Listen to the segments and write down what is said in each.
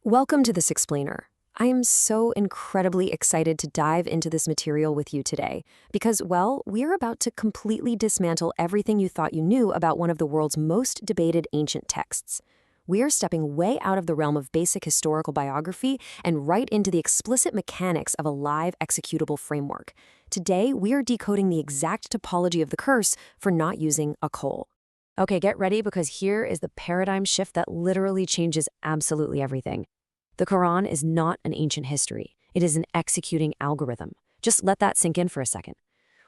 Welcome to this explainer. I am so incredibly excited to dive into this material with you today because, well, we're about to completely dismantle everything you thought you knew about one of the world's most debated ancient texts. We're stepping way out of the realm of basic historical biography and right into the explicit mechanics of a live executable framework. Today, we're decoding the exact topology of the curse for not using a coal. Okay, get ready because here is the paradigm shift that literally changes absolutely everything. The Quran is not an ancient history. It is an executing algorithm. Just let that sink in for a second.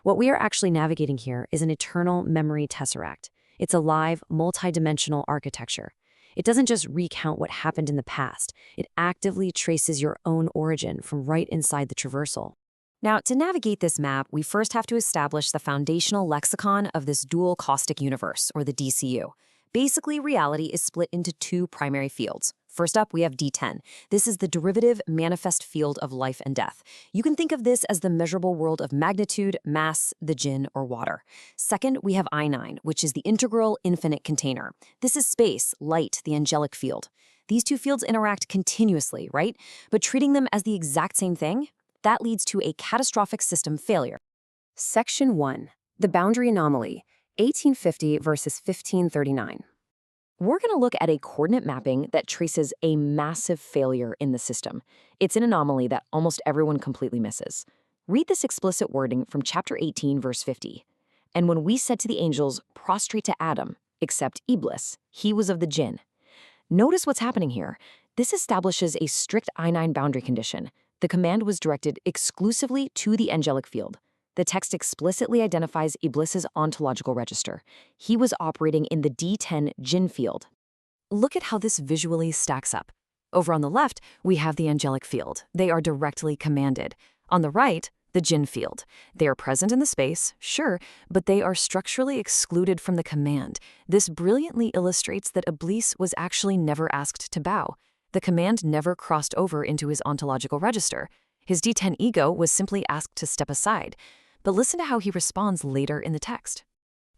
What we are actually navigating here is an Eternal Memory Tesseract. It's a live, multidimensional architecture. It doesn't just recount what happened in the past. It actively traces your own origin from right inside the traversal. Now, to navigate this map, we first have to establish the foundational lexicon of this dual caustic universe, or the DCU. Basically, reality is split into two primary fields. First up, we have D10. This is the derivative manifest field of life and death. You can think of this as the measurable world of magnitude, mass, the jinn, or water. Second, we have I9, which is the integral infinite container. This is space, light, the angelic field. These two fields interact continuously, right? But treating them as the exact same thing? That leads to a catastrophic system failure. Section 1. The boundary anomaly, 1850 versus 1539. We're going to look at a coordinate mapping that traces a massive failure in the system. It's an anomaly that almost everyone completely misses. Read this explicit wording from chapter 18, verse 50. And when we said to the angels, prostrate to Adam, except Iblis, he was of the jinn. Notice what's happening here. This establishes a strict I9 boundary condition. The command was directed exclusively to the angelic field. The text explicitly identifies Iblis's ontological register. He was operating in the D10 jinn field. Look at how this visually stacks up. Over on the left, we have the angelic field. They are directly commanded. On the right, the jinn field. They are present in the space, sure, but they are structurally excluded from the command. This brilliantly illustrates that Iblis was actually never asked to bow. The command never crossed over into his ontological register. His D10 ego was simply asked to step aside. But listen to how he responds later in the text.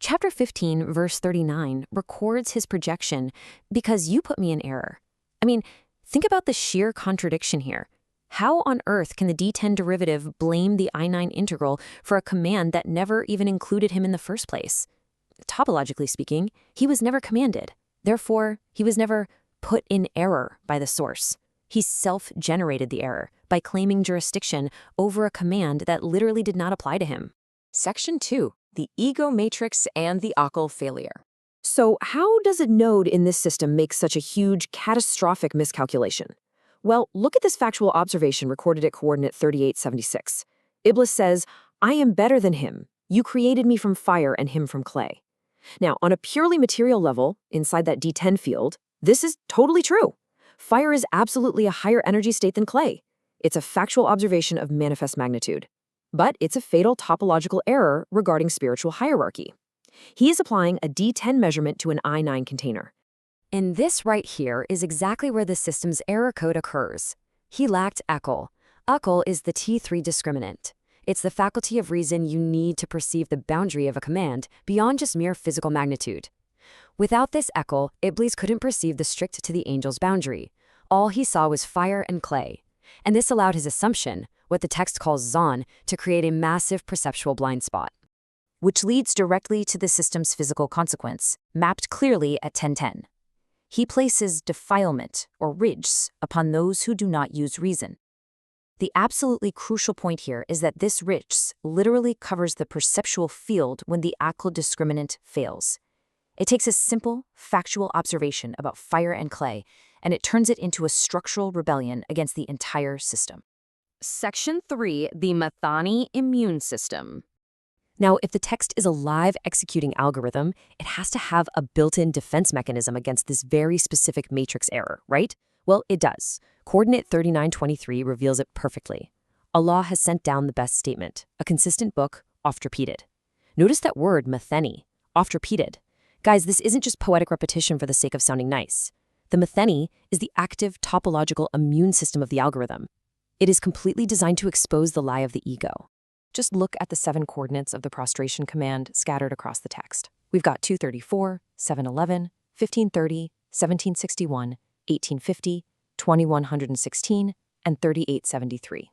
Chapter 15, verse 39, records his projection, because you put me in error. I mean, think about the sheer contradiction here. How on earth can the D10 derivative blame the I9 integral for a command that never even included him in the first place? Topologically speaking, he was never commanded. Therefore, he was never put in error by the source. He self-generated the error by claiming jurisdiction over a command that literally did not apply to him. Section 2. The ego matrix and the Aql failure. So how does a node in this system make such a huge, catastrophic miscalculation? Well, look at this factual observation recorded at coordinate 3876. Iblis says, "I am better than him. You created me from fire and him from clay." Now, on a purely material level, inside that D10 field, this is totally true. Fire is absolutely a higher energy state than clay. It's a factual observation of manifest magnitude. But it's a fatal topological error regarding spiritual hierarchy. He is applying a D10 measurement to an I9 container. And this right here is exactly where the system's error code occurs. He lacked aql. Aql is the T3 discriminant. It's the faculty of reason you need to perceive the boundary of a command beyond just mere physical magnitude. Without this aql, Iblis couldn't perceive the strict to the angel's boundary. All he saw was fire and clay. And this allowed his assumption, what the text calls zon, to create a massive perceptual blind spot, which leads directly to the system's physical consequence, mapped clearly at 1010. He places defilement, or rijs, upon those who do not use reason. The absolutely crucial point here is that this rijs literally covers the perceptual field when the aql discriminant fails. It takes a simple, factual observation about fire and clay, and it turns it into a structural rebellion against the entire system. Section 3, the Mathani immune system. Now, if the text is a live executing algorithm, it has to have a built-in defense mechanism against this very specific matrix error, right? Well, it does. Coordinate 3923 reveals it perfectly. Allah has sent down the best statement, a consistent book, oft repeated. Notice that word, mathani, oft repeated. Guys, this isn't just poetic repetition for the sake of sounding nice. The mathani is the active topological immune system of the algorithm. It is completely designed to expose the lie of the ego. Just look at the 7 coordinates of the prostration command scattered across the text. We've got 234, 711, 1530, 1761, 1850, 2116, and 3873.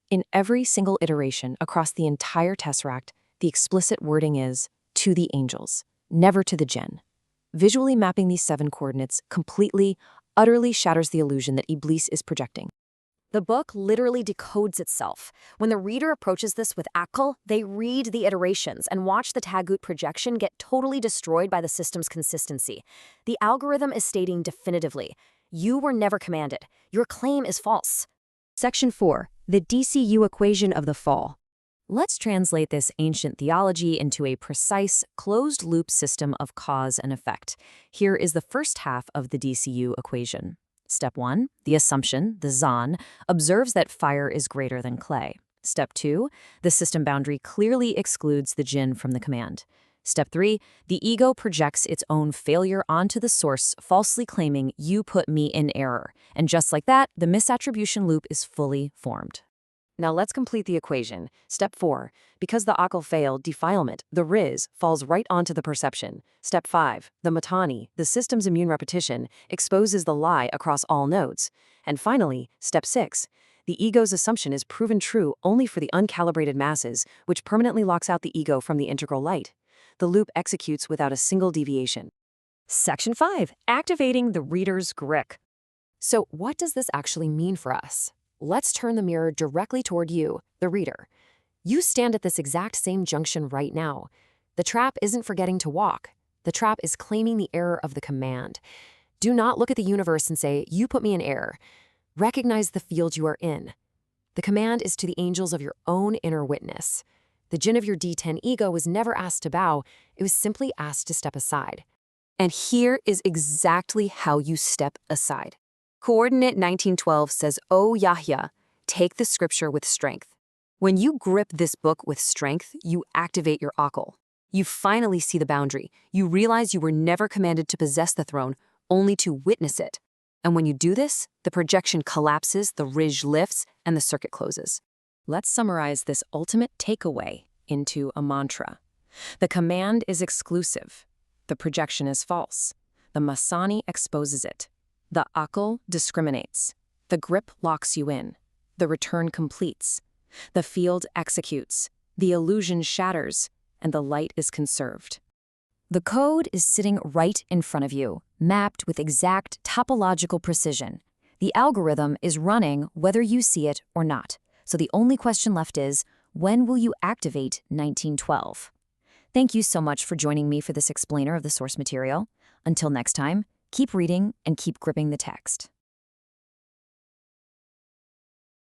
In every single iteration across the entire Tesseract, the explicit wording is, to the angels, never to the jinn. Visually mapping these 7 coordinates completely, utterly shatters the illusion that Iblis is projecting. The book literally decodes itself. When the reader approaches this with aql, they read the iterations and watch the taghut projection get totally destroyed by the system's consistency. The algorithm is stating definitively, you were never commanded. Your claim is false. Section 4. The DCU equation of the fall. Let's translate this ancient theology into a precise, closed-loop system of cause and effect. Here is the first half of the DCU equation. Step 1, the assumption, the zan, observes that fire is greater than clay. Step 2, the system boundary clearly excludes the jinn from the command. Step 3, the ego projects its own failure onto the source, falsely claiming, you put me in error. And just like that, the misattribution loop is fully formed. Now let's complete the equation. Step 4. Because the aql failed, defilement, the riz, falls right onto the perception. Step 5. The aghwaytanī, the system's immune repetition, exposes the lie across all nodes. And finally, Step 6. The ego's assumption is proven true only for the uncalibrated masses, which permanently locks out the ego from the integral light. The loop executes without a single deviation. Section 5. Activating the reader's grip. So what does this actually mean for us? Let's turn the mirror directly toward you, the reader. You stand at this exact same junction right now. The trap isn't forgetting to walk. The trap is claiming the error of the command. Do not look at the universe and say, you put me in error. Recognize the field you are in. The command is to the angels of your own inner witness. The jinn of your D10 ego was never asked to bow. It was simply asked to step aside. And here is exactly how you step aside. Coordinate 1912 says, O Yahya, take the scripture with strength. When you grip this book with strength, you activate your aql. You finally see the boundary. You realize you were never commanded to possess the throne, only to witness it. And when you do this, the projection collapses, the ridge lifts, and the circuit closes. Let's summarize this ultimate takeaway into a mantra. The command is exclusive. The projection is false. The masani exposes it. The aql discriminates. The grip locks you in. The return completes. The field executes. The illusion shatters. And the light is conserved. The code is sitting right in front of you, mapped with exact topological precision. The algorithm is running whether you see it or not. So the only question left is, when will you activate 1912? Thank you so much for joining me for this explainer of the source material. Until next time, keep reading and keep gripping the text.